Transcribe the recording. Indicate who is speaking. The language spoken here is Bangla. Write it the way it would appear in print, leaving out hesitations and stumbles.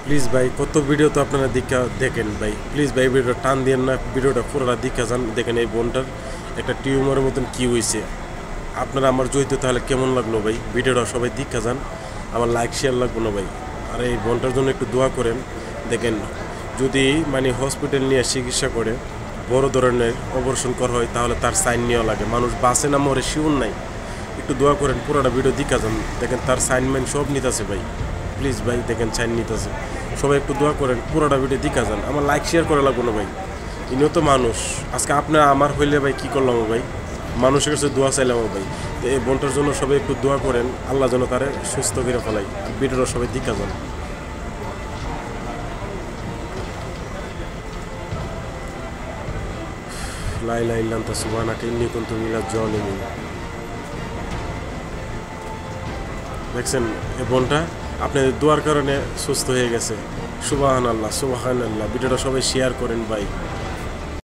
Speaker 1: প্লিজ ভাই, কত ভিডিও তো আপনারা দেখেন ভাই, প্লিজ ভাই ভিডিওটা টান দিয়েন না, ভিডিওটা পুরোটা দীক্ষা যান। দেখেন এই বোনটার একটা টিউমারের মতন কী হয়েছে, আপনারা আমার জড়িত তাহলে কেমন লাগলো ভাই? ভিডিওটা সবাই দীক্ষা যান, আমার লাইক শেয়ার লাগবো না ভাই। আর এই বোনটার জন্য একটু দোয়া করেন। দেখেন যদি মানে হসপিটাল নিয়ে চিকিৎসা করে বড় ধরনের অপারেশন করা হয় তাহলে তার সাইন নেওয়া লাগে, মানুষ বাঁচে না মরে শিওর নাই। একটু দোয়া করেন, পুরোটা ভিডিও দীক্ষা যান। দেখেন তার সাইনমেন্ট সব নিতেছে ভাই, প্লিজ ভাই দেখেন সাইন নিতেছে। সবাই একটু দোয়া করেন, পুরোটা ভিডিও দীক্ষা যান, আমার লাইক শেয়ার করা লাগবো না ভাই। ইনিও তো মানুষ, আজকে আপনার আমার হইলে ভাই কী করলাম ভাই, মানুষের কাছে দোয়া চাইলাম ভাই। তো এই বোনটার জন্য সবাই একটু দোয়া করেন, আল্লাহ যেন তারে সুস্থ করে ফেলাই। আর ভিডিওটা সবাই দীক্ষা যান। লা ইলাহা ইল্লা আনতা সুবহানাকা ইন্নী কুনতু মিনাজ জালিমিন। দেখছেন এই বোনটা আপনাদের দোয়ার কারণে সুস্থ হয়ে গেছে। সুবহানাল্লাহ সুবহানাল্লাহ। ভিডিওটা সবাই শেয়ার করেন ভাই।